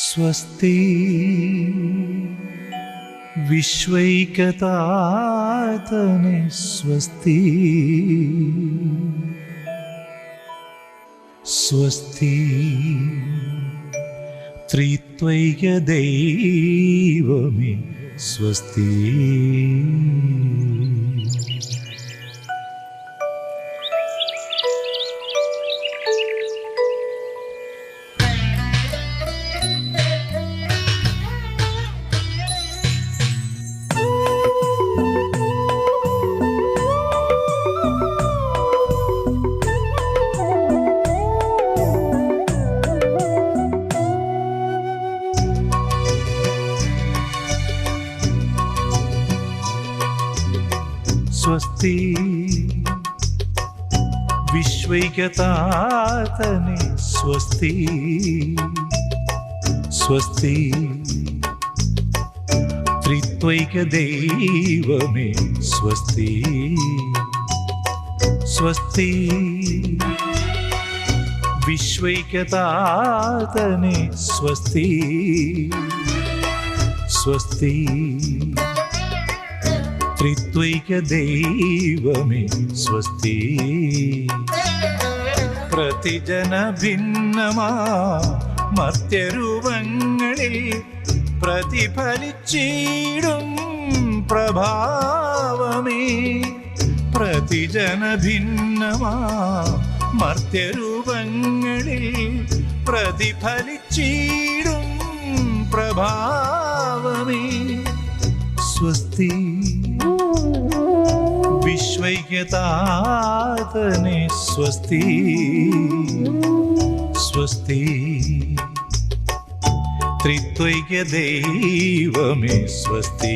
സ്വസ്തി വിശ്വൈകതാതനെ സ്വസ്തി സ്വസ്തി ത്രിത്വൈക ദൈവമേ സ്വസ്തി സ്വസ്തി വിശ്വൈകതാതനെ സ്വസ്തി സ്വസ്തി ത്രിത്വൈക ദൈവമേ സ്വസ്തി സ്വസ്തി വിശ്വൈകതാതനെ സ്വസ്തി സ്വസ്തി ത്രിത്വൈക ദൈവമേ സ്വസ്തി പ്രതിജന ഭിന്നമാ മർത്യരൂപങ്ങളിൽ പ്രതിഫലിച്ചിടും പ്രഭാവമേ പ്രതിജന ഭിന്നമാ മർത്യരൂപങ്ങളിൽ പ്രതിഫലിച്ചിടും പ്രഭാവമേ സ്വസ്തി വിശ്വൈകതാതനെ സ്വസ്തി സ്വസ്തി ത്രിത്വൈക ദൈവമേ സ്വസ്തി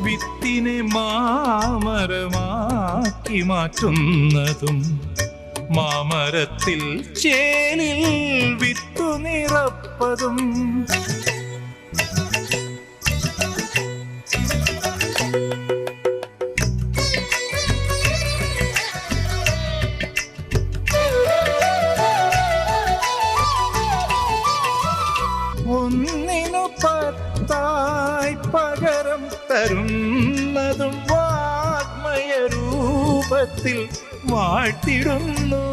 വിത്തിനെ മാമരമാക്കി മാറ്റുന്നതും മാമരത്തിൽ ചേലിൽ വിത്തു നിറപ്പതും ഒന്നിനു പത്തായി പകരം തരുന്നതും വാഗ്മയ രൂപത്തിൽ വാഴ്ത്തിടുന്നു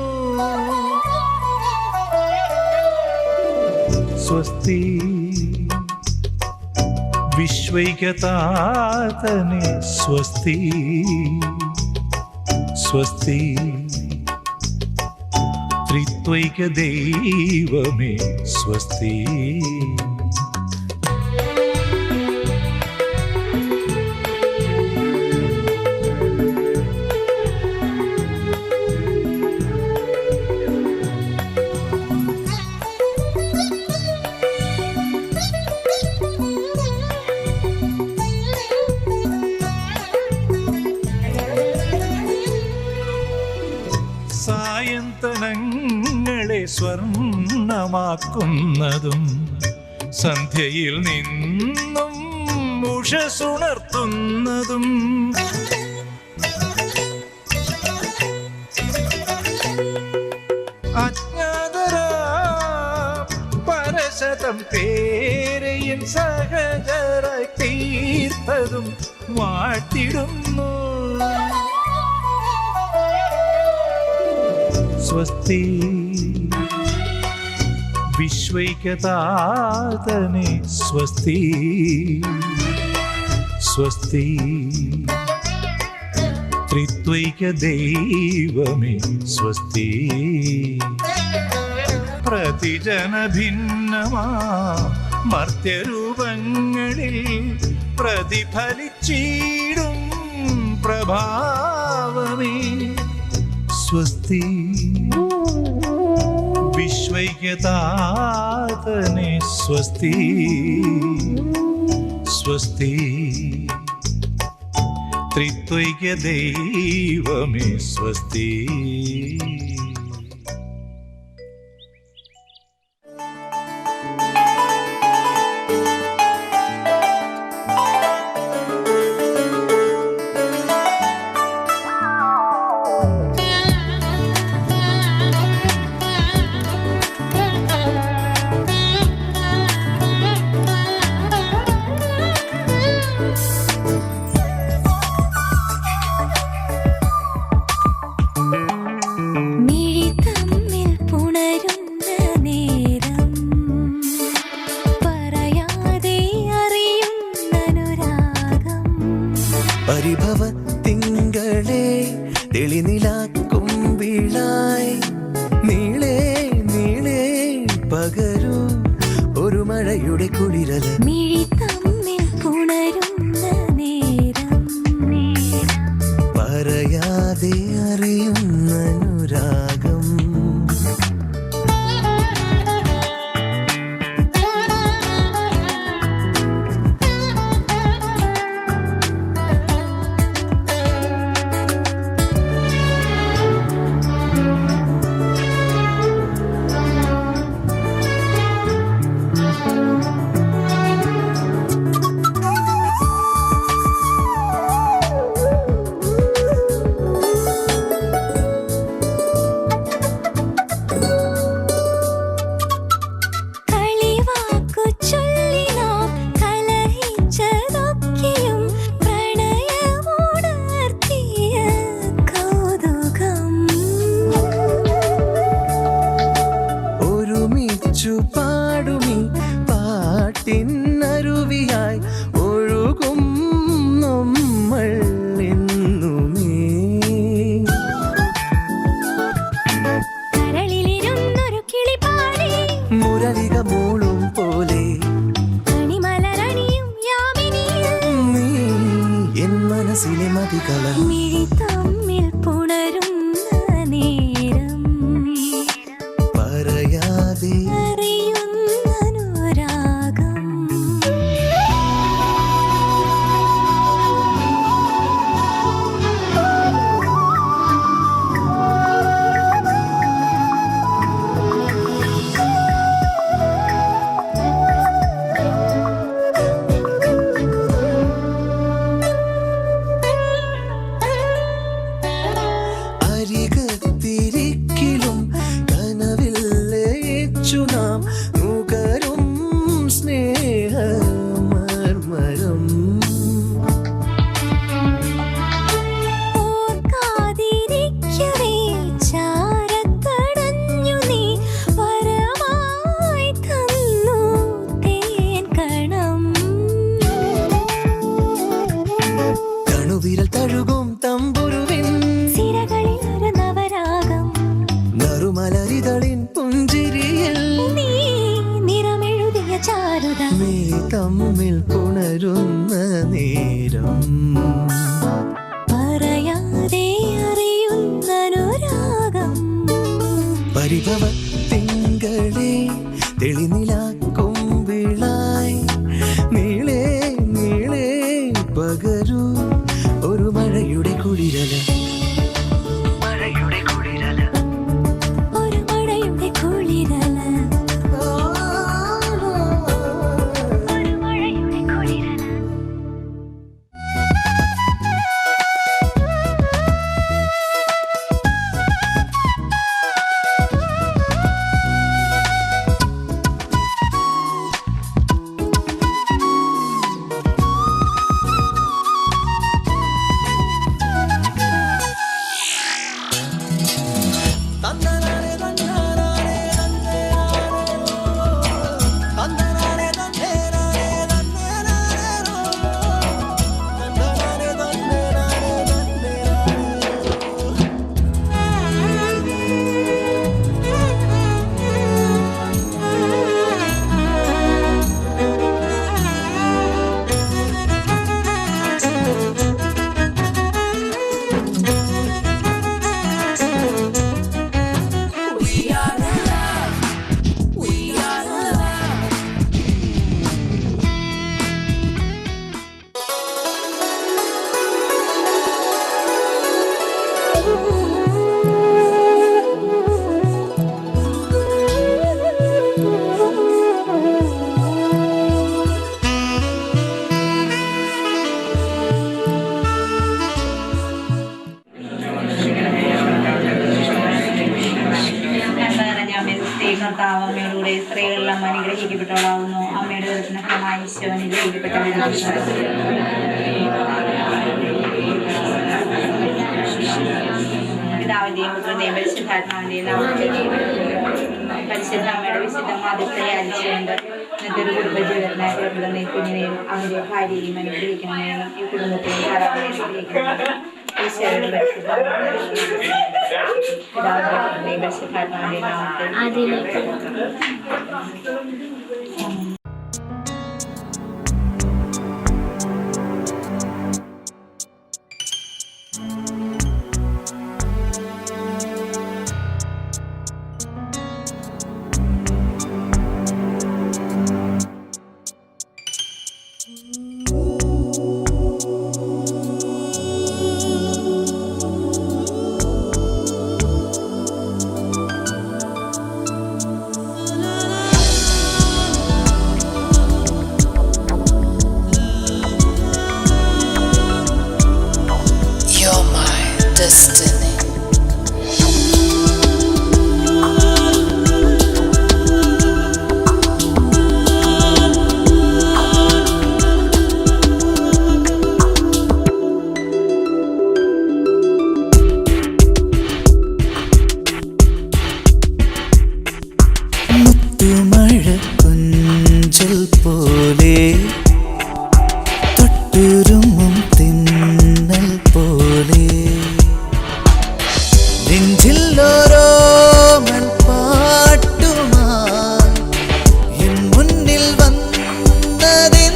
സ്വസ്തി വിശ്വൈകതാതനെ സ്വസ്തി സ്വസ്തി ത്രിത്വൈക ദൈവമേ സ്വസ്തി സായന്തനങ്ങളെ സ്വർണ്ണമാക്കുന്നതും സന്ധ്യയിൽ നിന്നും ഉഷസുണർത്തുന്നതും അജ്ഞാതരാ പരശതം പേരെയും സഹചരായി തീർത്തതും വാഴ്ത്തിടുന്നു. സ്വസ്തി വിശ്വൈക്യതാതനെ സ്വസ്തി സ്വസ്തി ത്രിത്വൈക ദൈവമേ സ്വസ്തി പ്രതിജന ഭിന്നമാ മർത്യരൂപങ്ങളിൽ പ്രതിഫലിച്ചിടും പ്രഭാവമേ സ്വസ്തി വിശ്വൈക്യതാതനെ സ്വസ്തി സ്വസ്തി ത്രിത്വൈക ദൈവമേ സ്വസ്തി. പരിഭവത്തിങ്കളെ തെളിനിലാക്കുമ്പിളായി നീളേ നീളേ പകരൂ ഒരു മഴയുടെ കുളിരല മിഴി തമ്മിൽ പുണരുന്ന നേരം പറയാതെ അറിയുന്ന അനുരാഗം പാടുമീ പാട്ടിനരുവിയായി ഒഴുകും നമ്മൾ എന്നുമേ കരളിലിരുന്നൊരു കിളിപാടി മുരളിക മൂളും പോലെ കണിമലരണിയും യാമിനിയും നീ എൻ മനസ്സിലെ മതികള മിഴി തമ്മിൽ പുണരുന്ന നേരം പറയാതെ അരികത്തിരിക്കിലും കനവിൽ ലയിച്ചു നാം നുകരും സ്നേഹമർമരം ഓർക്കാതിരിക്കവേ ചാരത്തടഞ്ഞു നീ വരമായി തന്നു തേൻ കണം കണുവിരൽ തഴുകും തമ്പുരുവിൻ സിരകളിൽ ഒരു നവരാഗം നറുമലരിതളിൻ പുഞ്ചിരിയിൽ നീ നിറമെഴുതിയ ചാരുത നീ തമ്മിൽ പുണരുന്ന നേരം പറയാതെ അറിയുന്നനുരാഗം പരിഭവത്തിങ്കളെ തെളിനിലാക്കുമ്പിളായി നീളേ നീളേ പകരൂ ഒരു മഴയുടെ കുളിരല മഴയുടെ കുളിരല ഒരു മഴയുടെ കുളിരല പരിശുദ്ധമായ ഈശോനിൽ എഴുതപ്പെട്ടവനാണ്. പിതാവിന്റെയും പുത്രന്റെയും പരിശുദ്ധാത്മാവിന്റെയും നാമത്തിൽ പരിശുദ്ധ അമ്മയുടെ വിശുദ്ധ മാതൃത്വത്തെ യാചിച്ചുകൊണ്ട് ഇന്നത്തെ ഒരു കുടുംബജീവിതത്തിനായി പുറപ്പെടുന്ന ഈ കുഞ്ഞിനെയും അവന്റെ ഭാര്യയെയും അനുഗ്രഹിക്കണമെന്നും ഈ കുടുംബത്തെയും ധാരാളം അനുഗ്രഹിക്കണമെന്നും ഈശോയുടെ പിതാവിന്റെയും പരിശുദ്ധാത്മാവിന്റെയും നാമത്തിൽ destiny. മുത്തുമഴ കുഞ്ചൽ പോലെ തൊട്ടുരുമും തിന്നൽ പോലെ നെഞ്ചിലോരോ മൺപാട്ടുമായി എൻ മുന്നിൽ വന്നതെന്തിനോ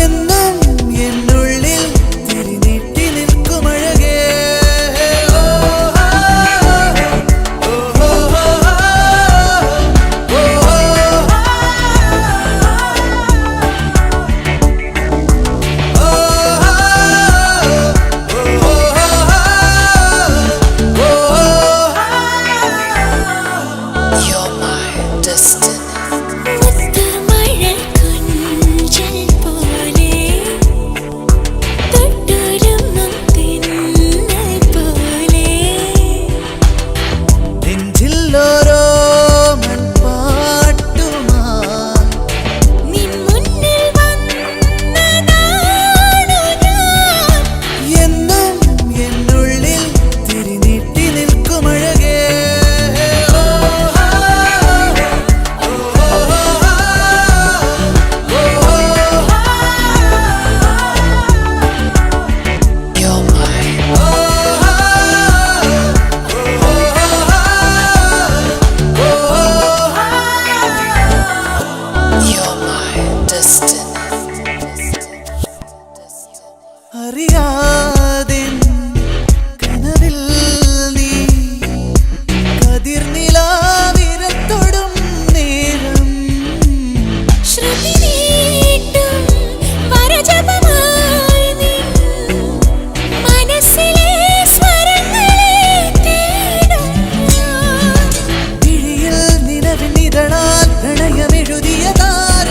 എന്നും എന്നുള്ളിൽ തിരിനീട്ടി നിൽക്കുമഴകേ You're my destiny. നെഞ്ചിലോരോ മൺപാട്ടുമായി എന്നും എന്നുള്ളിൽ തിരിനീട്ടി നിൽക്കുമഴകേ You're my You're my destiny. അറിയാതെ കനവിൽ നീ കതിർനിലാവിരത്തൊടും നേരം വിഴിയിൽ നിലവിനിതളാൽ പ്രണയമെഴുതിയ താര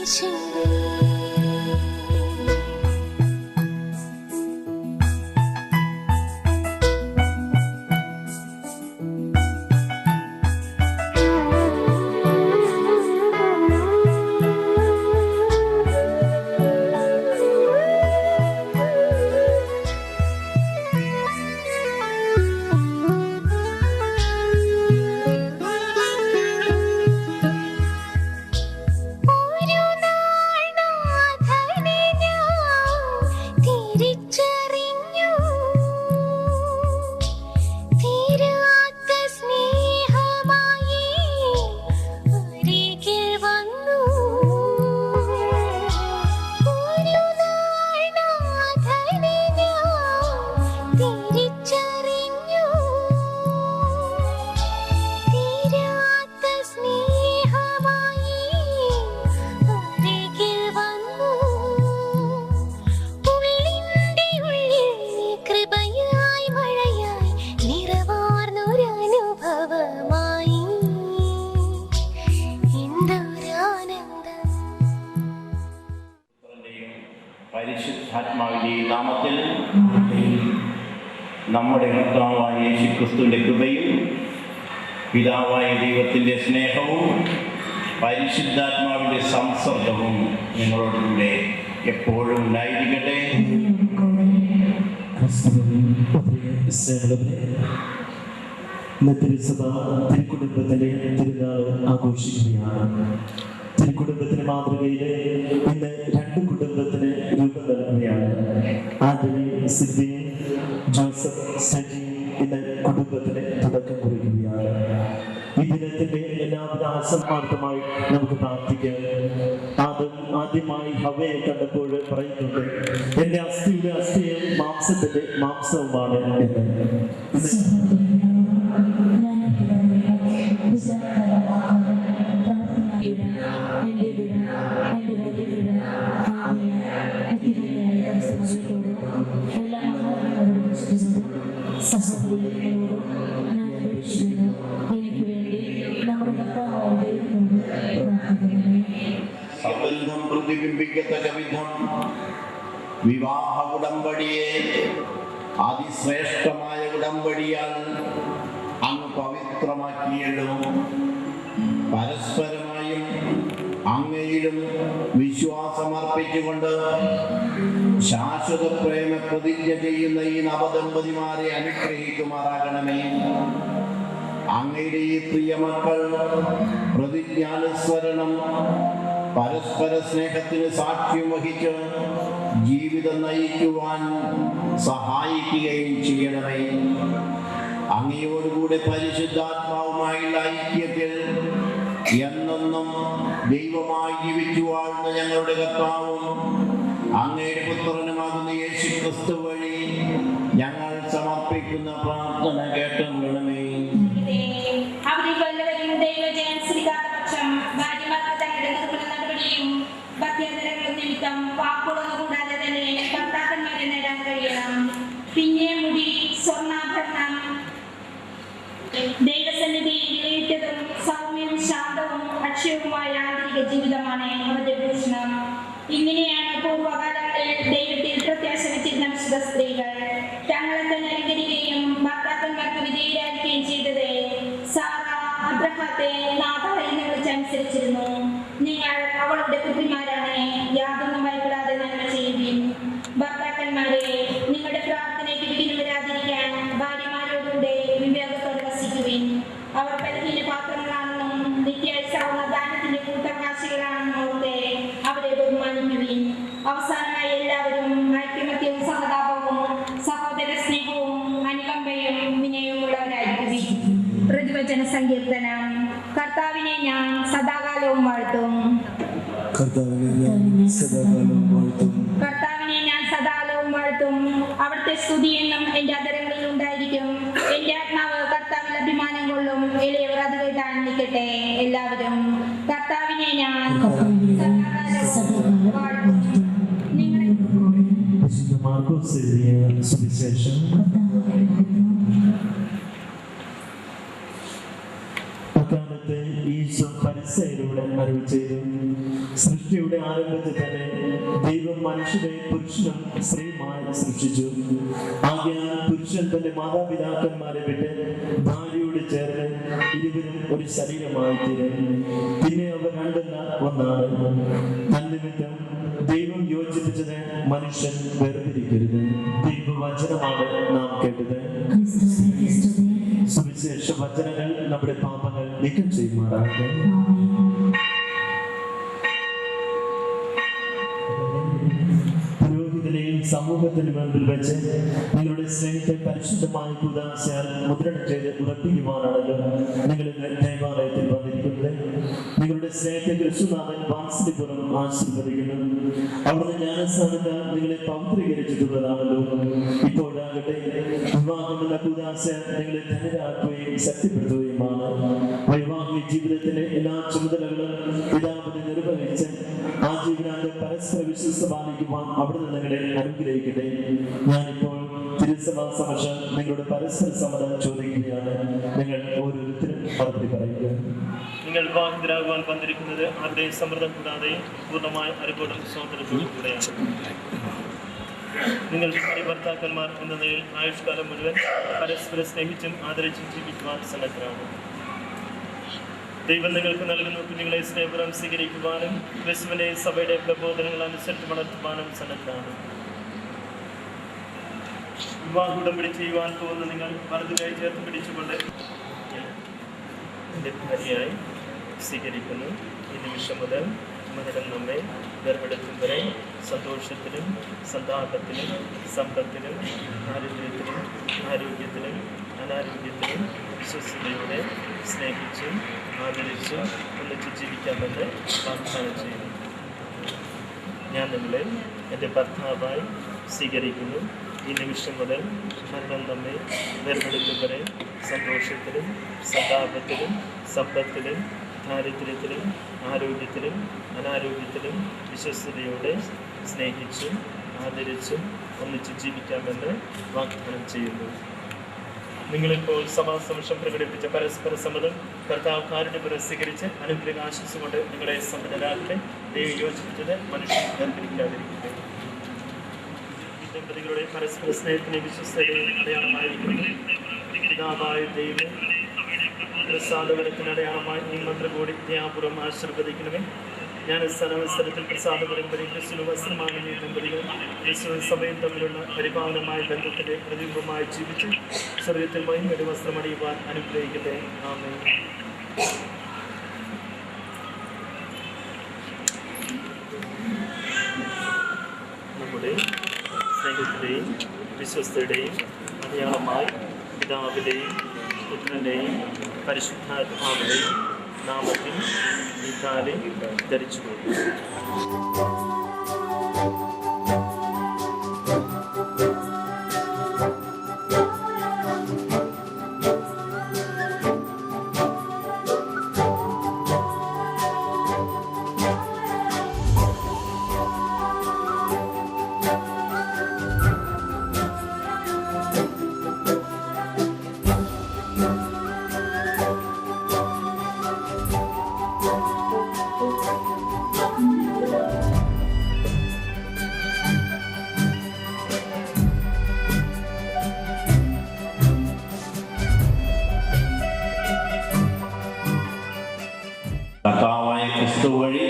യേശുവേ പരിശുദ്ധാത്മാവിന്റെ നാമത്തിൽ നമ്മുടെ കർത്താവായ യേശുക്രിസ്തുവിന്റെ കൃപയും പിതാവായ ദൈവത്തിന്റെ സ്നേഹവും പരിശുദ്ധാത്മാവിന്റെ സംസർഗവും നിങ്ങളോടുകൂടെ എപ്പോഴും ഉണ്ടായിരിക്കട്ടെ. തിരുസഭ തിരുക്കുടുംബത്തിന്റെ തിരുനാൾ ആഘോഷിക്കുകയാണ്. തിരുക്കുടുംബത്തിന്റെ മാതൃകയിൽ ഇന്ന് 2 കുടുംബത്തിന് രൂപം നൽകുകയാണ്. ആന്റണി, സിദ്ധി, ജോസഫ്, സജി ഇന്ന് കുടുംബത്തിന് തുടക്കം കുറിക്കുകയാണ്. ഈ ദിനത്തിന്റെ എല്ലാവിധ ആശംസാർത്ഥമായി നമുക്ക് പ്രാർത്ഥിക്കാം. ആദ്യമായി ഹവ്വയെ കണ്ടപ്പോൾ പറയുന്നുണ്ട്, എന്റെ അസ്ഥിയുടെ അസ്ഥിയും മാംസത്തിന്റെ മാംസവുമാണ് എന്ന്. സബന്ധം പ്രതിബിംബിക്കത്തക്ക വിധം വിവാഹ ഉടമ്പടിയെ അതിശ്രേഷ്ഠമായ ഉടമ്പടിയാൽ അങ്ങ് പവിത്രമാക്കിയല്ലോ. പരസ്പരമായും അങ്ങയിലും വിശ്വാസമർപ്പിച്ചുകൊണ്ട് ശാശ്വത പ്രേമ പ്രതിജ്ഞ ചെയ്യുന്ന ഈ നവദമ്പതിമാരെ അനുഗ്രഹിക്കുമാറാകണമേ. അങ്ങയുടെ ഈ പ്രിയമക്കൾ പ്രതിജ്ഞാനുസ്മരണം പരസ്പര സ്നേഹത്തിന് സാക്ഷ്യം വഹിച്ച് ജീവിതം നയിക്കുവാൻ സഹായിക്കുകയും ചെയ്യണമേ. അങ്ങയോടുകൂടെ പരിശുദ്ധാത്മാവുമായുള്ള ഐക്യത്തിൽ എന്നെന്നും ദൈവമായി ജീവിച്ചു വാഴുന്ന ഞങ്ങളുടെ കർത്താവും അങ്ങയുടെ പുത്രനുമാകുന്ന യേശുക്രിസ്തു വഴി ഞങ്ങൾ സമർപ്പിക്കുന്ന പ്രാർത്ഥന കേട്ടണമേ. അവരെ കൊല്ലവരും ദൈവജയം സ്വീകാരപക്ഷം ഭാര്യമാർക്ക് തങ്ങളുടെ നിർമ്മല നടപടിയും ഭക്തിയന്തരങ്ങളും നിമിത്തം വാക്കുകളൊന്നും കൂടാതെ തന്നെ ഭർത്താക്കന്മാരെ നേടാൻ കഴിയണം. പിന്നെ മുടി, സ്വർണ്ണാഭരണം, ദൈവസന്നിധിയിൽ വിലയിട്ടതും സൗമ്യവും ശാന്തവും അക്ഷയവുമായ ആന്തരിക ജീവിതമാണ് അവരുടെ പ്രശ്നം. ഇങ്ങനെയാണ് പൂർവ്വകാലങ്ങളിൽ ദൈവത്തിൽ പ്രത്യാശ വെച്ചിരുന്ന വിശുദ്ധ സ്ത്രീകൾ തങ്ങളെ തന്നെ അനുകരിക്കുകയും ഭർത്താക്കന്മാർക്ക് വിധേയരായിരിക്കുകയും ചെയ്തത്. സാറ അബ്രഹാത്തെ നാഥ എന്ന് വിളിച്ചനുസരിച്ചിരുന്നു. നിങ്ങൾ അവളുടെ പുത്രിമാരാണ്, യാതൊന്നും ഭയപ്പെടാതെ നന്മ ചെയ്യുകയും. ഭർത്താക്കന്മാരെ, നിങ്ങളുടെ പ്രാർത്ഥനയ്ക്ക് വിഘ്നം വരാതിരിക്കാൻ ഭാര്യമാരോടുകൂടെ വിവേകത്തോടെ വസിക്കുവിൻ. അവർ ബലഹീന പാത്രങ്ങളാണെന്നും നിത്യായുസ്സാവുന്ന ദാനത്തിന്റെ കൂട്ടവകാശികളാണെന്നും ഓർത്ത് അവരെ ബഹുമാനിക്കുവിൻ. അവസാനമായി എല്ലാവരും ഐക്യമത്യവും സഹതാപവും സഹോദര സ്നേഹവും അനുകമ്പയും വിനയവും ഉള്ളവരായിരിക്കുവിൻ. പ്രതിവചന സങ്കീർത്തനം. കർത്താവിനെ ഞാൻ സദാകാലവും വാഴ്ത്തും. കർത്താവിനെ ഞാൻ സദാകാലവും വാഴ്ത്തും. അവിടുത്തെ സ്തുതി എന്നും എന്റെ അധരങ്ങളിൽ ഉണ്ടായിരിക്കും. എന്റെ ആത്മാവ് കർത്താവിൽ അഭിമാനം കൊള്ളും. എളിയവർ അത് കേട്ടാൻ നിൽക്കട്ടെ. എല്ലാവരും കർത്താവിനെ ഞാൻ സദാകാലവും വാഴ്ത്തും. മാർക്കോസ് എഴുതിയ സുവിശേഷം അക്കാലത്ത് ഈശോ പരിസയരോട് അരുളി ചെയ്തു, സൃഷ്ടിയുടെ ആരംഭത്തിൽ തന്നെ ദൈവം മനുഷ്യരെ പുരുഷനും സ്ത്രീയുമായി സൃഷ്ടിച്ചു. ആകയാൽ പുരുഷൻ തന്റെ മാതാപിതാക്കന്മാരെ വിട്ട് ഭാര്യയോട് ചേർന്ന് ഇരുവരും ഒരു ശരീരമായി തീരും. പിന്നെ അവർ രണ്ടല്ല ഒന്നാണ്. തന്നിമിത്തം ദൈവം യോജിപ്പിച്ചത് മനുഷ്യൻ വേർതിരിക്കരുത്. ദൈവവചനമാണ് നാം കേട്ടത്. സുവിശേഷ വചനങ്ങൾ നമ്മുടെ പാപങ്ങൾ നീക്കം ചെയ്യുമാറാകട്ടെ. പുരോഹിതനെയും സമൂഹത്തിന് മുൻപിൽ വെച്ച് നിങ്ങളുടെ സ്നേഹത്തെ പരിശുദ്ധമായ കൂദാശയാൽ മുദ്രണം ചെയ്ത് ഉറപ്പിക്കുവാനാണല്ലോ നിങ്ങൾ ഇന്ന് ദേവാലയത്തിൽ വന്നിരിക്കുന്നത്. നിങ്ങളുടെ സ്നേഹത്തെ ക്രിസ്തുനാഥൻ വാത്സല്യപൂർവ്വം ആശീർവദിക്കുന്നു. അവിടുന്ന് ജ്ഞാനസ്ഥാനത്താൽ നിങ്ങളെ പവിത്രീകരിച്ചിട്ടുള്ളതാണല്ലോ. ഇപ്പോഴാകട്ടെ വിവാഹമെന്ന കൂദാശ നിങ്ങളെ ധനരാക്കുകയും ശക്തിപ്പെടുത്തുകയുമാണ്. വൈവാഹിക ജീവിതത്തിന്റെ എല്ലാ ചുമതലകളും പിതാവിനെ നിർവഹിച്ച് ആ ജീവിതാന്റെ പരസ്പര വിശ്വസ്ത പാലിക്കുവാൻ അവിടുന്ന് നിങ്ങളെ അനുഗ്രഹിക്കട്ടെ. ഞാനിപ്പോൾ തിരുസഭാ സമക്ഷം നിങ്ങളുടെ പരസ്പര സമ്മതം ചോദിക്കുകയാണ്. നിങ്ങൾ ഓരോരുത്തരും മറുപടി പറയുക. നിങ്ങൾ വിവാഹിതരാകുവാൻ വന്നിരിക്കുന്നത് ആരുടെയും സമ്മർദ്ദം കൂടാതെ പൂർണ്ണമായ അറിവോടും സ്വാതന്ത്ര്യത്തോടും കൂടെയാണ്. നിങ്ങൾ ഭർത്താക്കന്മാർ എന്ന നിലയിൽ ആയുഷ്കാലം മുഴുവൻ പരസ്പരം സ്നേഹിച്ചും ആദരിച്ചും ജീവിക്കുവാൻ സന്നദ്ധരാണ്. ദൈവം നിങ്ങൾക്ക് നൽകുന്ന കുഞ്ഞുങ്ങളെ സ്നേഹപൂർവ്വം സ്വീകരിക്കുവാനും ക്രിസ്തുവിന്റെ സഭയുടെ പ്രബോധനങ്ങൾ അനുസരിച്ച് വളർത്തുവാനും സന്നദ്ധരാണ്. വിവാഹ ഉടമ്പടി ചെയ്യുവാൻ പോകുന്ന നിങ്ങൾ വലതുകൈ ചേർത്ത് പിടിച്ചുകൊണ്ട് എൻ്റെ ഭാര്യയായി സ്വീകരിക്കുന്നു. ഈ നിമിഷം മുതൽ മരണം നമ്മെ വേർപെടുത്തും വരെ സന്തോഷത്തിലും സന്താപത്തിലും സമ്പത്തിലും ദാരിദ്ര്യത്തിലും ആരോഗ്യത്തിലും അനാരോഗ്യത്തിലും വിശ്വസ്തയോടെ സ്നേഹിച്ചും ആദരിച്ചും ഒന്നിച്ച് ജീവിക്കാമെന്ന് വാഗ്ദാനം ചെയ്യുന്നു. ഞാൻ നിങ്ങളെ എൻ്റെ ഭർത്താവായി സ്വീകരിക്കുന്നു. ഈ നിമിഷം മുതൽ മരണം നമ്മെ വേർപെടുത്തും വരെ സന്തോഷത്തിലും സന്താപത്തിലും സമ്പത്തിലും ദാരിദ്ര്യത്തിലും ആരോഗ്യത്തിലും അനാരോഗ്യത്തിലും വിശ്വസ്തയോടെ സ്നേഹിച്ചും ആദരിച്ചും ഒന്നിച്ച് ജീവിക്കാമെന്ന് വാഗ്ദാനം ചെയ്യുന്നു. നിങ്ങളിപ്പോൾ സഭാസമക്ഷം പ്രകടിപ്പിച്ച പരസ്പര സമ്മതം കർത്താവ് കാരുണ്യപുരം സ്വീകരിച്ച് അനുഗ്രഹം ആശംസിച്ചുകൊണ്ട് നിങ്ങളെ സമ്മതരാകട്ടെ. ദൈവം യോജിപ്പിച്ചത് മനുഷ്യൻ വേർതിരിക്കാതിരിക്കട്ടെ. ഈ ദമ്പതികളുടെ പരസ്പര സ്നേഹത്തിന് വിശ്വസ്തയുടെ അടയാളമായിരിക്കുന്നു. പിതാവായ ദൈവം പ്രസാദവരത്തിന് അടയാളമായി ഈ മന്ത്രകൂടി ദയാപൂർവ്വം ആശീർവദിക്കണമേ. ഞാൻ സ്ഥലമത്സരത്തിൽ പ്രസാദപരം വരെ ക്രിസ്തു വസ്ത്രമാണ് ഈ ദമ്പതികൾ ക്രിസ്തു സഭയും തമ്മിലുള്ള പരിപാലനമായ ബന്ധത്തിന്റെ പ്രതിബിംബമായി ജീവിച്ച് സ്വർഗത്തിൽ മഹിമയുടെ വസ്ത്രമണിയുവാൻ അനുഗ്രഹിക്കട്ടെ. ആമേൻ. നമ്മുടെ സ്നേഹത്തിൻ്റെയും വിശ്വസ്തയുടെയും അടയാളമായി പിതാവിൻ്റെയും പുത്രൻ്റെയും പരിശുദ്ധാത്മാവിൻ്റെയും നാമത്തിൽ ഈ കാലം ധരിച്ചു പോകും. കർത്താവായ ക്രിസ്തു വഴി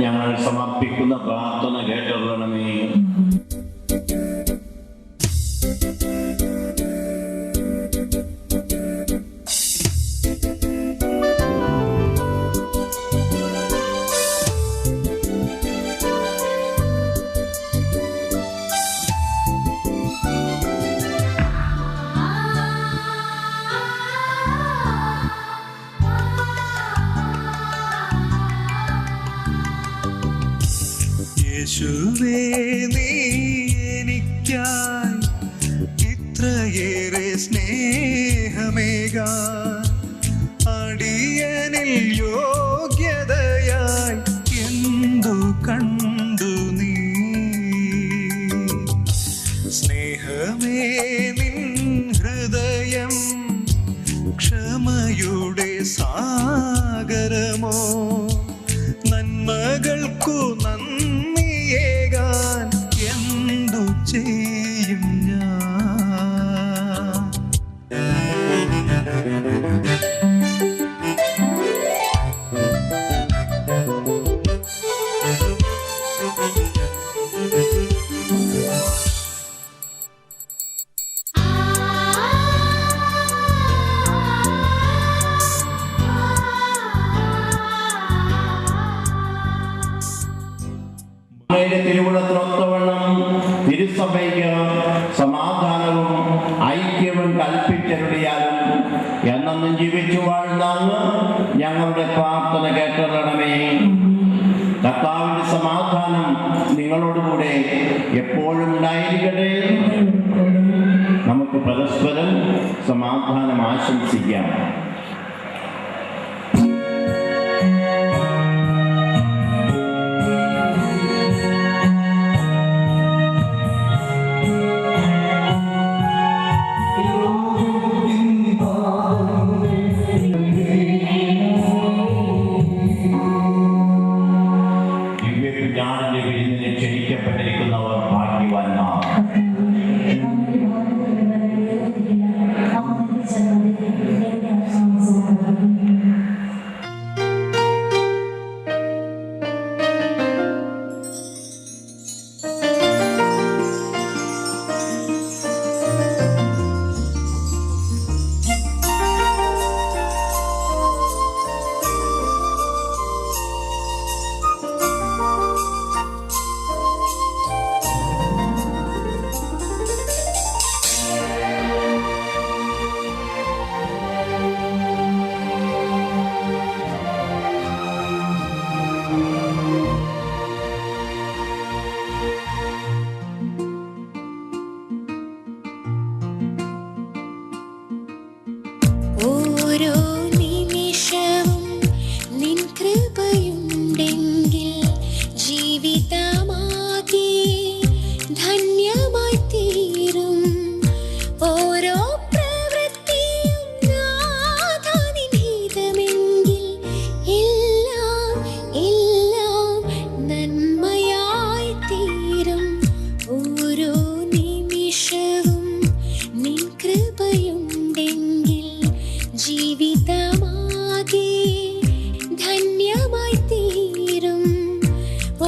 ഞങ്ങൾ സമർപ്പിക്കുന്ന പ്രാർത്ഥന കേട്ടറിയണമേ. യേശുവേ നീ എനിക്കായി ഇത്രയേറെ സ്നേഹമേകാൻ അടിയനിൽ യോഗ്യതയായി എന്തു കണ്ടു നീ സ്നേഹമേ നിൻ ഹൃദയം ക്ഷമയുടെ സാഗരമോ നന്മകൾക്കു തിരുവുളത്തിനൊത്തവണ്ണം തിരുസഭയ്ക്ക് സമാധാനവും ഐക്യവും കൽപ്പിച്ചരുളിയാലും എന്നെന്നും ജീവിച്ചു വാഴുന്നാന്ന് ഞങ്ങളുടെ പ്രാർത്ഥന കേട്ടറിയണമേ. കർത്താവിന്റെ സമാധാനം നിങ്ങളോടുകൂടെ എപ്പോഴും ഉണ്ടായിരിക്കട്ടെ. നമുക്ക് പരസ്പരം സമാധാനം ആശംസിക്കാം. ക്ഷണിക്കപ്പെട്ടിരിക്കുന്നവർ ഭാഗ്യവാന്മാർ. ഓരോ നിമിഷവും നിൻ കൃപയുണ്ടെങ്കിൽ ജീവിതമാകെ ധന്യമായി തീരും. ഓരോ പ്രവൃത്തിയും നാഥാനിഹിതമെങ്കിൽ എല്ലാം എല്ലാം നന്മയായി തീരും. ഓരോ നിമിഷവും നിൻ കൃപയുണ്ടെങ്കിൽ ജീവിതമാകെ ധന്യമായി തീരും.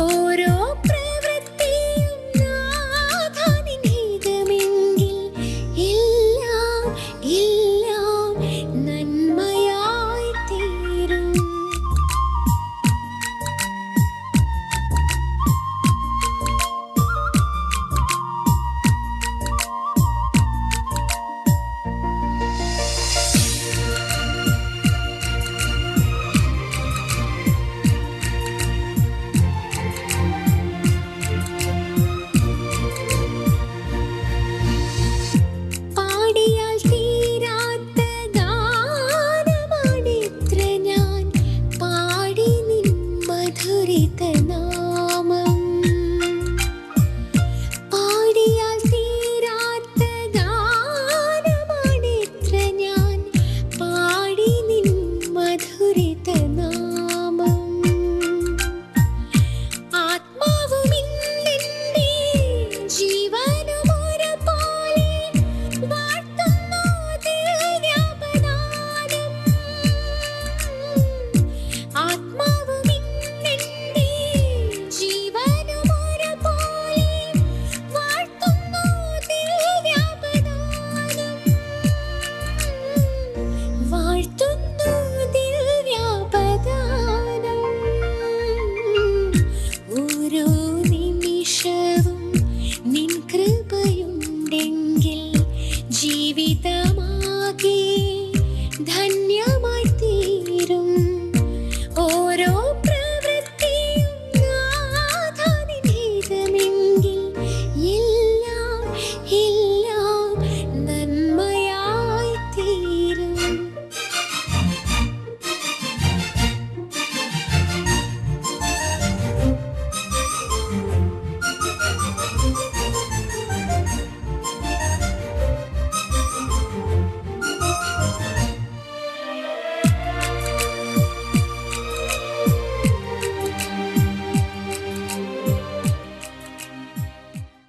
ഓരോ പ്രവൃത്തിയും നാഥാനിഹിതമെങ്കിൽ എല്ലാം എല്ലാം നന്മയായി തീരും. പാടിയാൽ തീരാത്ത ഗാനമാണിത്ര ഞാൻ പാടി നിൻ മധുരിത നാമം. പാടിയാൽ തീരാത്ത ഗാനമാണിത്ര ഞാൻ പാടി നിൻ മധുരിത നാമം. ആത്മാവും ഇന്നെന്റെ ജീവനും ഒരുപോലെ വാഴ്ത്തുന്നു ദിവ്യപദാനം. ആത്മാവും ഇന്നെന്റെ ജീവനും ഒരുപോലെ വാഴ്ത്തുന്നു ദിവ്യപദാനം. വാഴ്ത്തുന്നു ദിവ്യപദാനം. ഓരോ നിമിഷവും നിൻ കൃപയുണ്ടെങ്കിൽ ജീവിതമാകെ ധന്യമായി തീരും. ഓരോ പ്രവൃത്തിയും നാഥാനിഹിതമെങ്കിൽ എല്ലാം എല്ലാം നന്മയായി തീരും.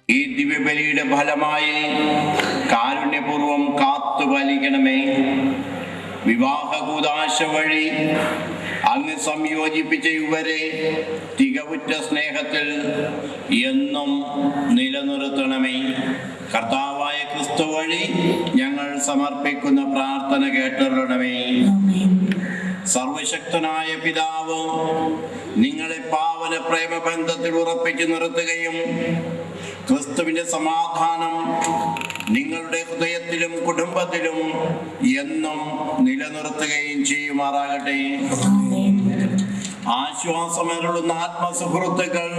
ഈ ദിവ്യബലിയുടെ ഫലമായി കാരുണ്യപൂർവം കാത്തുപാലിക്കണമേ. വിവാഹ കൂദാശ വഴി അങ്ങ് സംയോജിപ്പിച്ച ഇവരെ തികവുറ്റ സ്നേഹത്തിൽ എന്നും നിലനിർത്തണമേ. കർത്താവായ ക്രിസ്തു വഴി ഞങ്ങൾ സമർപ്പിക്കുന്ന പ്രാർത്ഥന കേട്ടരുളണമേ. സർവശക്തനായ പിതാവ് നിങ്ങളെ പാവന പ്രേമബന്ധത്തിൽ ഉറപ്പിച്ചു നിർത്തുകയും ക്രിസ്തുവിന്റെ സമാധാനം നിങ്ങളുടെ ഹൃദയത്തിലും കുടുംബത്തിലും എന്നും നിലനിർത്തുകയും ചെയ്യുമാറാകട്ടെ. ആശ്വാസമേറുന്ന ആത്മസുഹൃത്തുക്കൾ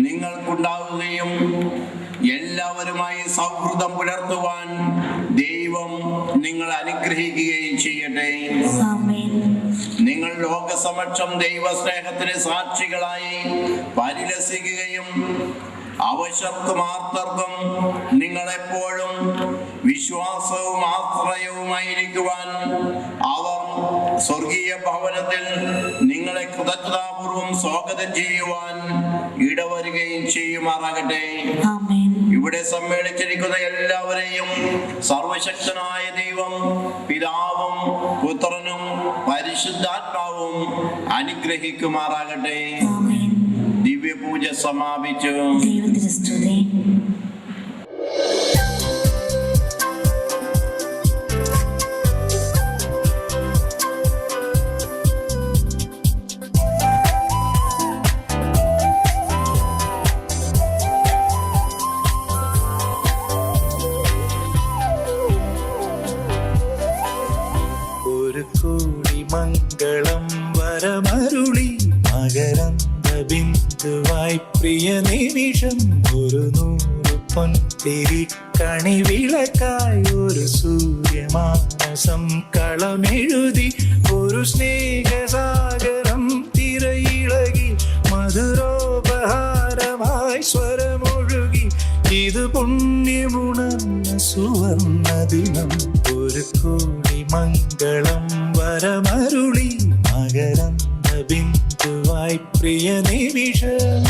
നിങ്ങൾക്കുണ്ടാവുകയും എല്ലാവരുമായി സൗഹൃദം പുലർത്തുവാൻ ദൈവം നിങ്ങളെ അനുഗ്രഹിക്കുകയും ചെയ്യട്ടെ. നിങ്ങൾ ലോകസമക്ഷം ദൈവസ്നേഹത്തിന് സാക്ഷികളായി പരിലസിക്കുകയും അവശർക്കും ആർത്തർക്കും നിങ്ങളെപ്പോഴും വിശ്വാസവും ആശ്രയവുമായിരിക്കുവാൻ അവർ സ്വർഗീയ ഭവനത്തിൽ നിങ്ങളെ കൃതജ്ഞതാപൂർവം സ്വാഗതം ചെയ്യുവാൻ ഇടവരുകയും ചെയ്യുമാറാകട്ടെ. ഇവിടെ സമ്മേളിച്ചിരിക്കുന്ന എല്ലാവരെയും സർവശക്തനായ ദൈവം പിതാവും പുത്രനും പരിശുദ്ധാത്മാവും അനുഗ്രഹിക്കുമാറാകട്ടെ. ദിവ്യപൂജ സമാപിച്ചു. ഒരു കോടി മംഗളം വരമരുളി മകരന്ദ ബിന്ദുവായി പ്രിയ നിമിഷം ഒരു 100 പൊൻതിരി കണിവിളക്കായി ഒരു സൂര്യമാനസം കളമെഴുതി ഒരു സ്നേഹസാഗരം തിരയിളകി മധുരോപഹാരമായി സ്വരമൊഴുകി ഇത് പുണ്യമുണർന്ന സുവർണ ദിനം. ഒരു കോടി മംഗളം വരമരുളി മകരന്ദ ബിന്ദുവായി പ്രിയ നിമിഷം.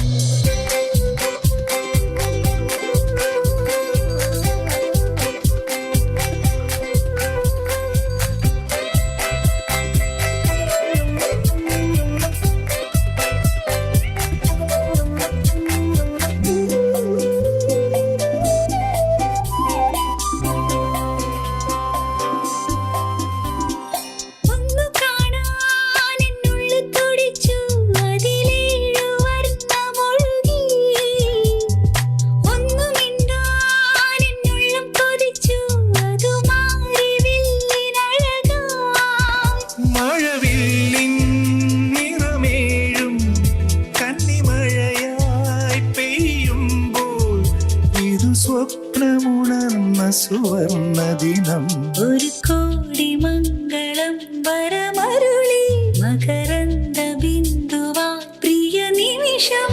സ്വപ്നമുണർന്ന സുവർണ ദിനം. ഒരു കോടി മംഗളം വരമരുളി മകരന്ദ ബിന്ദുവാ പ്രിയ നിമിഷം.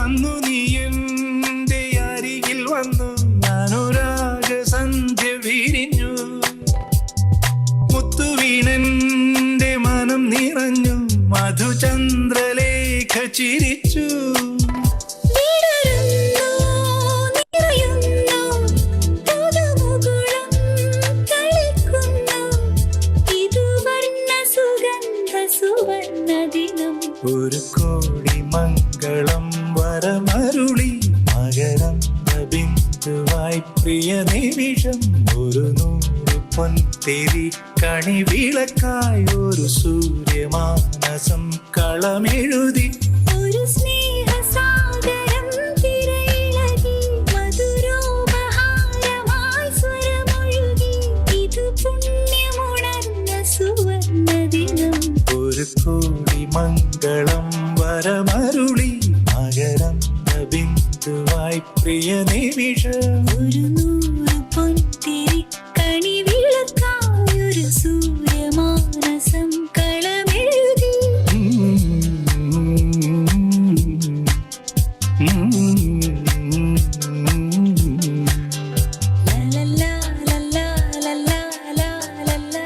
അന്നു നീ എൻ്റെ അരികിൽ വന്നു അനുരാഗ സന്ധ്യ വിരിഞ്ഞു മുത്തുവീണന്റെ മനം നിറഞ്ഞു മധുചന്ദ്രലേഖ ചിരിച്ചു. ഒരു കോടി മംഗളം വരമരുളി മകരന്ദ ബിന്ദുവായി പ്രിയ നിമിഷം ഒരു 100 പൊൻതിരി കണിവിളക്കായി ഒരു സൂര്യമാനസം കളമെഴുതി ഒരു സ്നേഹസാഗരം തിരയിളകി മധുരോപഹാരമായി സ്വരമൊഴുകി ഇത് പുണ്യമുണർന്ന സുവർണ ദിനം. ഒരു കോടി മംഗളം വരമരുളി മകരന്ദ ബിന്ദുവായി പ്രിയ നിമിഷം. ഒരു 100 പൊൻതിരി കണിവിളക്കായി ഒരു സൂര്യമാനസം കളമെഴുതി. ലലലാ ലലാ ലലാ ലലാ ലലാ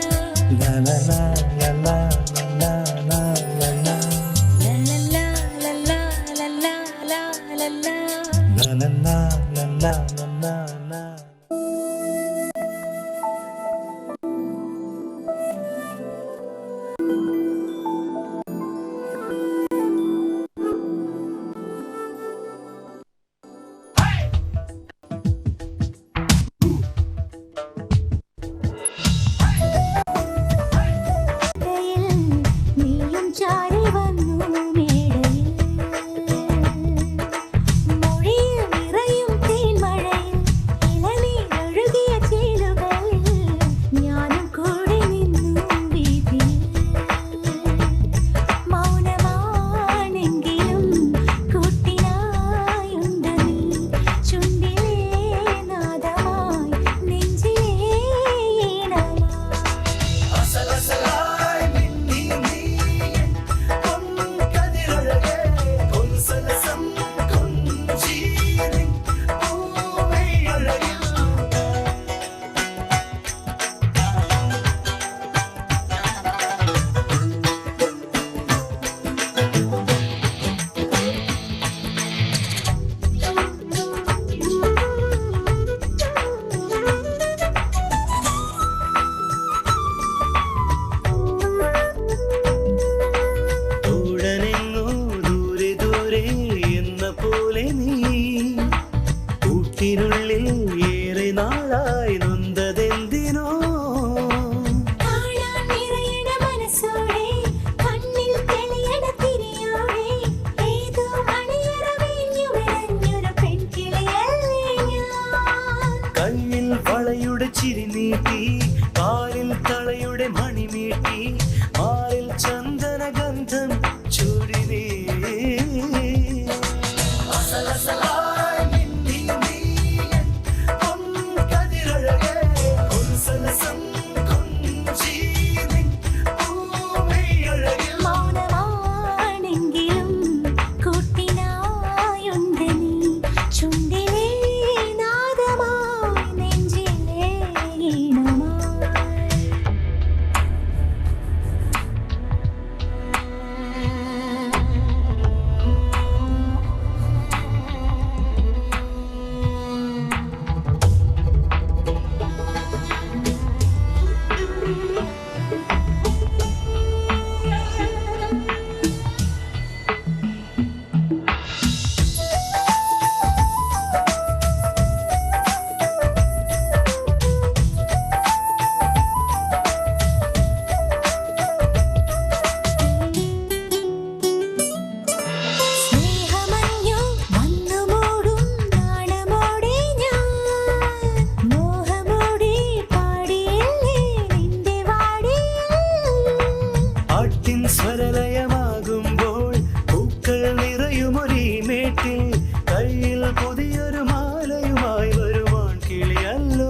പാട്ടിൻ സ്വരലയമാകുമ്പോൾ പൂക്കൾ നിറയുമൊരീ മേട്ടിൽ കയ്യിൽ പുതിയൊരു മാലയുമായി വരുവാൻ കിളിയല്ലോ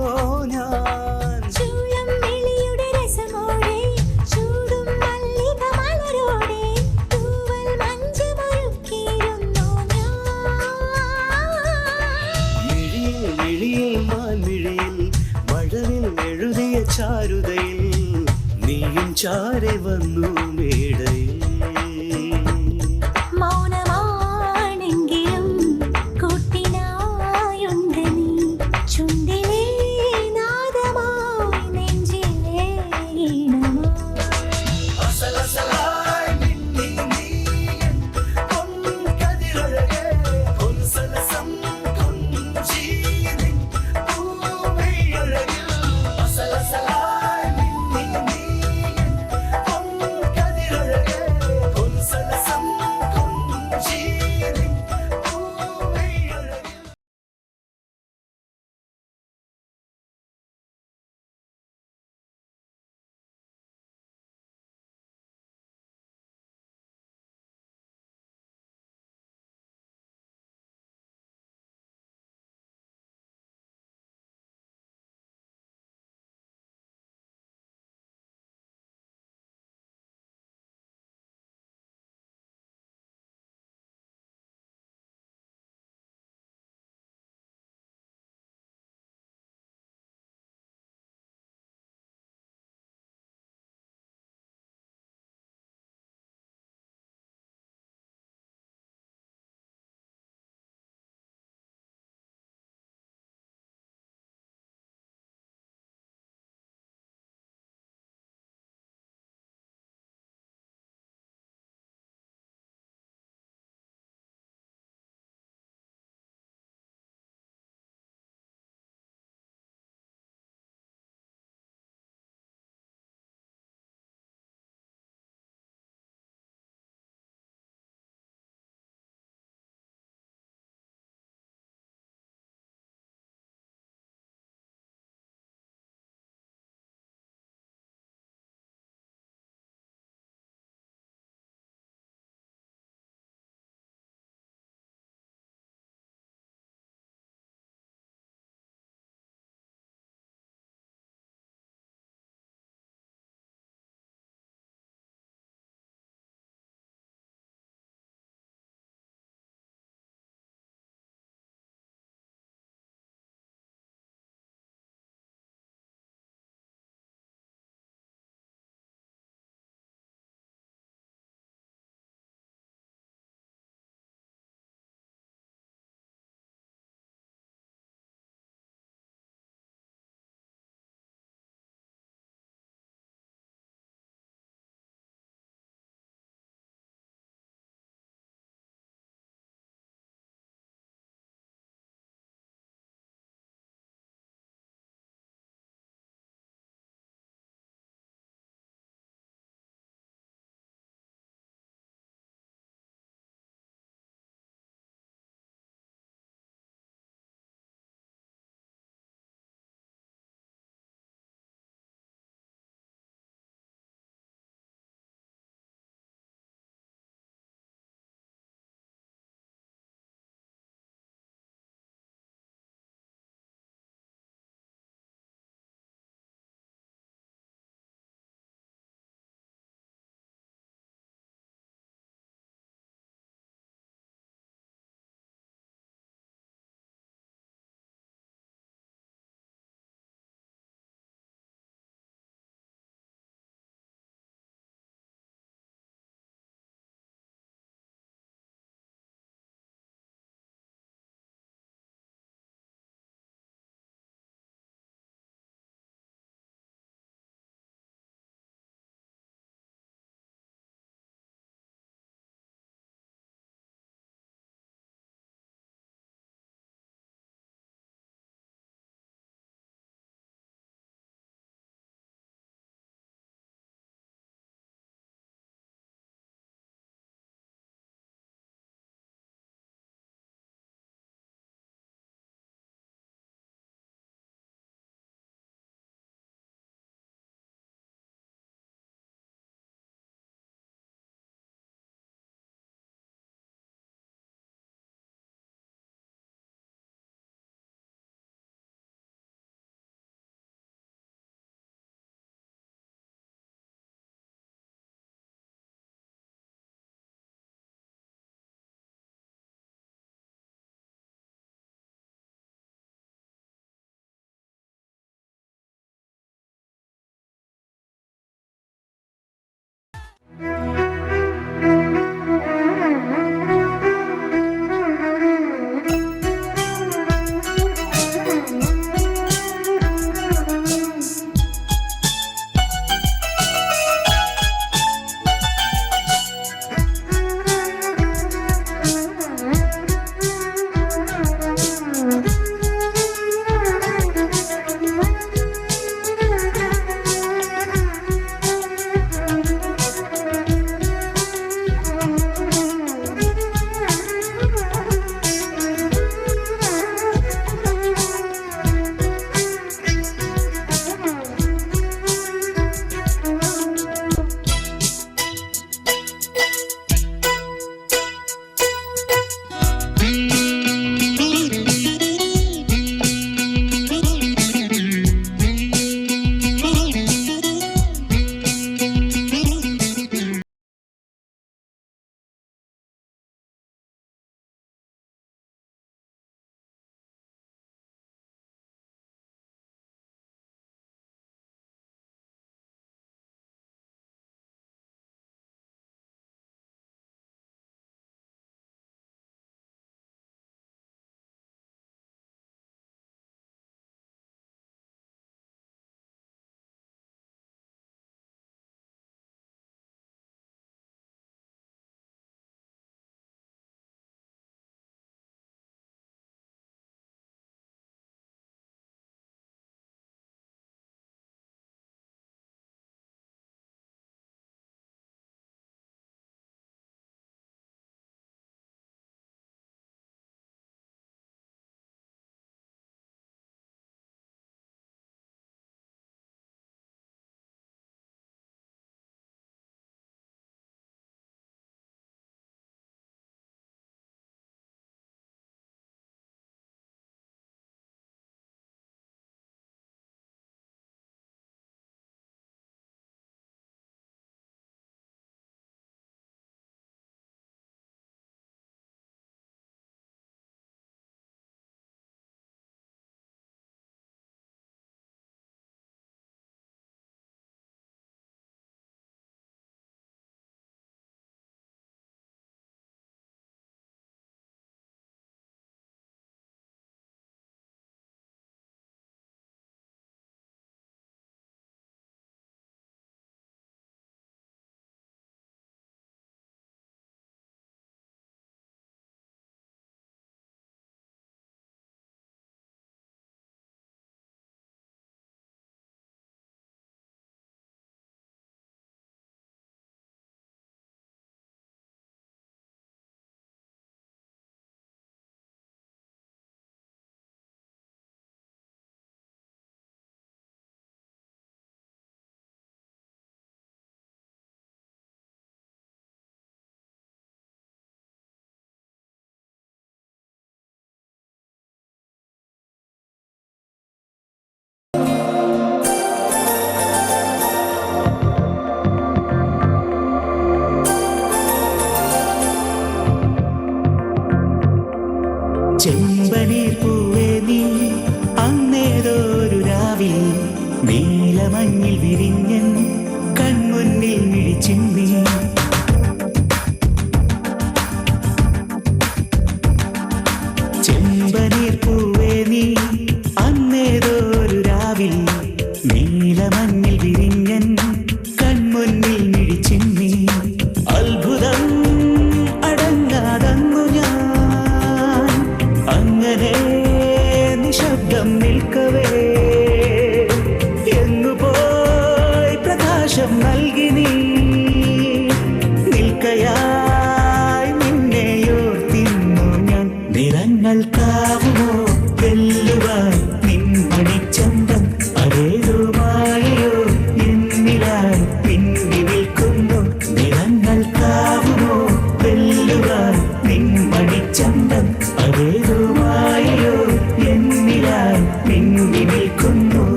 ഞാൻ. ചൂളം വിളിയുടെ രസമോടെ ചൂടും മല്ലിക മലരോടെ തൂവൽ മഞ്ചമൊരുക്കിയിരുന്നു മിഴിയിൽ മിഴിയിൽ മാൻമിഴിയിൽ മഴവിൽ എഴുതിയ ചാരുതയിൽ നീയും ചാരെ വന്നു മേടയിൽ. മൗനമാണെങ്കിലും കൂട്ടിനായുണ്ട് നീ ചുണ്ടിലെ നാദമായി നെഞ്ചിലെ ഈണമായി. അസലസലായി മിന്നി നീ പൊൻകതിരഴകേ, പൊൻസലസം കൊഞ്ചി നിൻ പൂമെയ്യഴകിൽ. അസലസലായി മിന്നി നീ പൊൻകതിരഴകേ,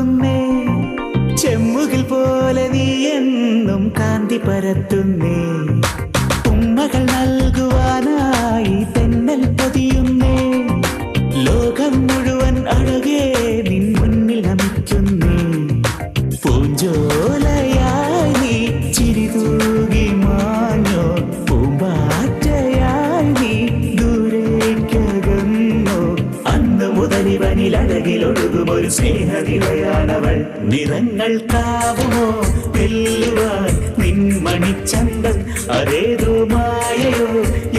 തൂകുന്നേ, ചെമ്മുകിൽ പോലെ നീ എന്നും കാന്തി പരത്തുന്നേ. ഉമ്മകൾ നൽകുവാനായി തെന്നൽ പതിയുന്നേ, ലോകം മുഴുവൻ അഴകേ നിൻ മുന്നിൽ നമിക്കുന്നേ. പൂഞ്ചോലയായി നീ ചിരി തൂകി മാഞ്ഞോ, പൂമ്പാറ്റയായി നീ ദൂരേക്കകന്നോ. അന്ന് മുതൽ ഇവനിൽ അഴകിലൊഴുകും ഒരു സ്നേഹനിലയാണവൾ. നിറങ്ങൾക്കാവുമോ വെല്ലുവാൻ നിൻ മണിച്ചന്തം, അതേതോ മായയോ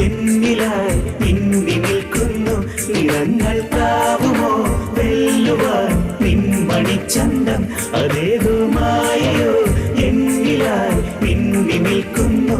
എന്നിലായി നിന്നി നിൽക്കുന്നു. നിറങ്ങൾക്കാവുമോ വെല്ലുവാൻ നിൻ മണിച്ചന്തം, അതേതോ മായയോ എന്നിലായി നിന്നി നിൽക്കുന്നു.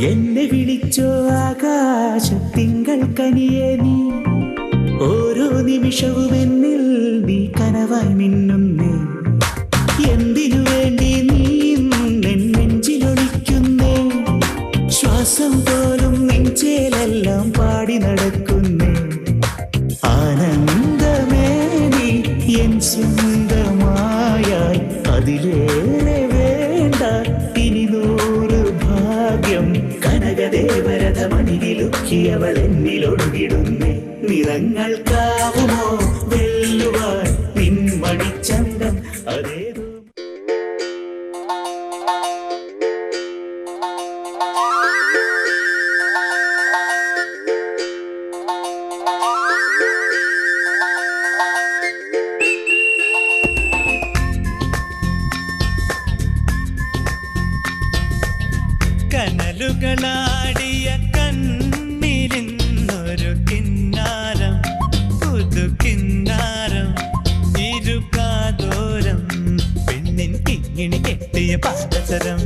എന്നെ വിളിച്ചോ ആകാശത്തിങ്കൾ കനിയേ നീ, ഓരോ നിമിഷവും എന്നിൽ നീ കനവായി മിന്നുന്നേ. എന്തിനു വേണ്ടി നീ നെഞ്ചിലൊളിക്കുന്നേ, ശ്വാസം പോലും നെഞ്ചേലെല്ലാം പാടി നടക്കുന്നേ. ആനന്ദമേ നീ എൻ സ്വന്തമായാൽ അതിലേറെ വേണ്ട ഇനി നൂറ് ഭാഗ്യം. കനകദേവരഥമണിയിലുക്കിയവൾ എന്നിലൊഴുകിടുന്നേ. നിറങ്ങൾക്കാവുമോ വെല്ലുവാൻ നിൻ മണിച്ചന്തം, അതേതോ കനലുകളാടിയ കണ്ണിലിന്നൊരു കിന്നാരം, പുതു കിന്നാരം, ഇരുകാതോരം, പെണ്ണിൻ കിങ്ങിണി കെട്ടിയ പാദസരം.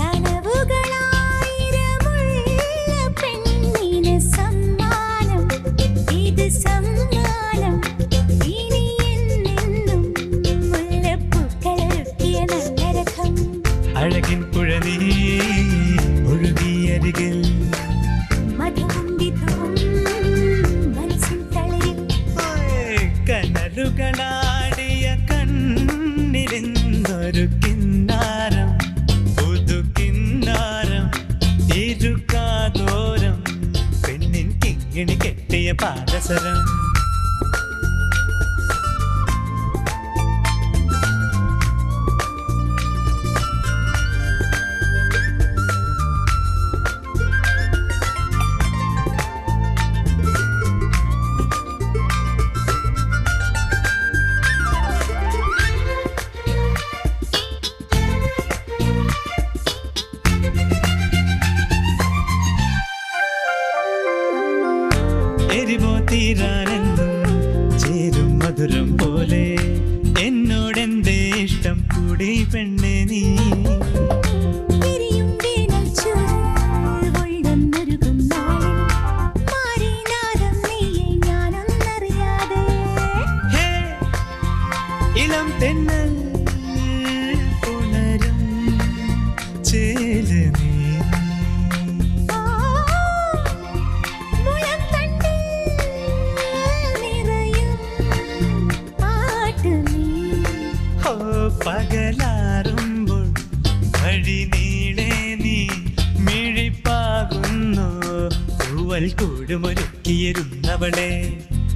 കനവുകളായിരമുള്ള പെണ്ണിന് സമ്മാനം, ഇത് സമ്മാനം. ഇനി എന്നെന്നും മുല്ലപ്പൂക്കളൊരുക്കിയ നല്ല രഥം. അഴകിൻ പുഴനീ ഒഴുകിയരികിൽ, മധുവും വിധവും മനസ്സിൻ തളിരിൽ. കനലുകളാടിയ കണ്ണിലിന്നൊരു കിന്നാരം, പുതു കിന്നാരം, ഇരുകാതോരം, പെണ്ണിൻ കിങ്ങിണി കെട്ടിയ പാദസരം. എരിവോ തീരാനെന്നും ചേരും മധുരം പോലെ, എന്നോടെന്തേ ഇഷ്ടം കൂടി പെണ്ണെ നീ. തിരിയും വേനൽ ചൂടിൽ ഉള്ളുന്നൊരുകും നാളിൽ മാറിനാദം നീയെ ഞാനൊന്നറിയാതെ. ഹേ, ഇളം തെന്നൽ ഉണരും ചേല് നീ. മുളം തണ്ടിൽ നിറയും പാട്ട് നീ. ഓ പകലാറുമ്പോൾ വഴി നീളെ നീ മിഴിപ്പാകുന്നു, തൂവൽ കൂടുമൊരുക്കിയിരുന്നവളെ.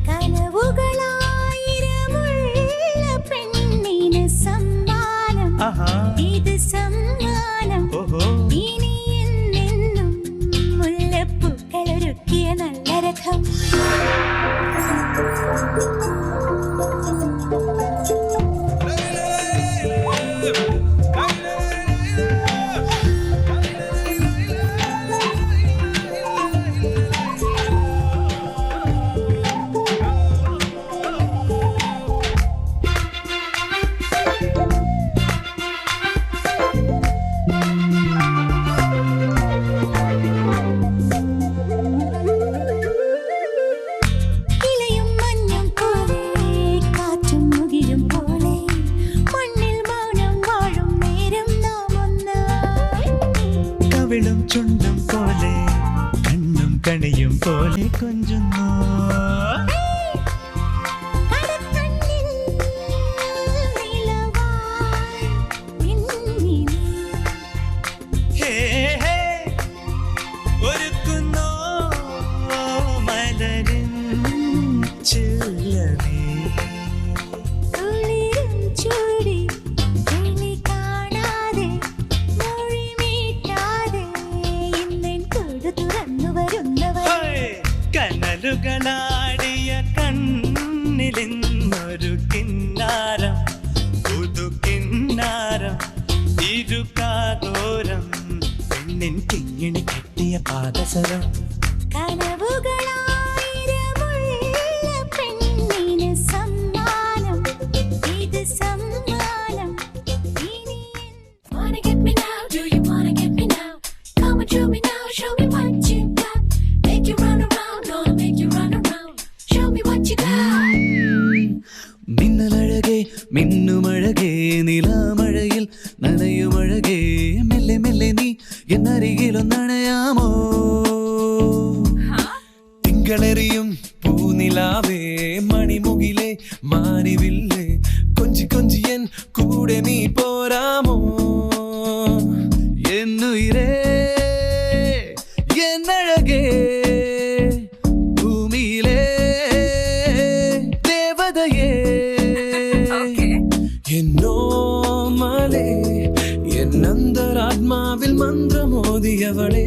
കനവുകളായിരമുള്ള പെണ്ണിന് സമ്മാനം, ആഹാ, ഇത് സമ്മാനം. ഓഹോ, ഇനി എന്നെന്നും മുല്ലപ്പൂക്കളൊരുക്കിയ നല്ല രഥം. കവിളും ചുണ്ടും പോലെ കണ്ണും കണിയും പോലെ കൊഞ്ചുന്നു. കടക്കണ്ണിൽ നിലവായി മിന്നി നീ. ഹേ ഹേ ഒരുക്കുന്നോ മലരിൻ ചില്ലമേ. കുളിരും ചൂടി കിളി കാണാതെ മൊഴി മീട്ടാതെ ഇന്നെൻ കൂട് തുറന്നു വരുന്നവർ. ഹേയ്! കനലുകളാടിയ കണ്ണിലിന്നൊരു കിന്നാരം പുതുകിന്നാരം ഇരുകാതോരം പെണ്ണിൻ കിങ്ങിണി കെട്ടിയ പാദസരം. കനവുകളായിരമുള്ള പെണ്ണിന് സമ്മാനം ഇത് സമ്മാനം ഇനി Wanna get me now, do you wanna get me now? Come and show me now, show me what you got. Make you run around, gonna make you run around. Show me what you got. മിന്നലഴകേ മിന്നുമഴകേ നിലാമഴയിൽ നനയുമഴകേ മെല്ലെ മെല്ലെ നീ എന്നരികിലൊന്നണയാമോ. തിങ്കളെറിയും പൂനിലാവേ മണിമുകിലേ മാനിവില്ലേ കൊഞ്ചി കൊഞ്ചിയൻ കൂടെ നീ പോരാമോ. എന്നുയിരേ എന്നഴകേ ഭൂമിയിലേ ദേവതയേ എന്നോമലേ എന്നന്തരാത്മാവിൽ മന്ത്രമോദിയവളേ.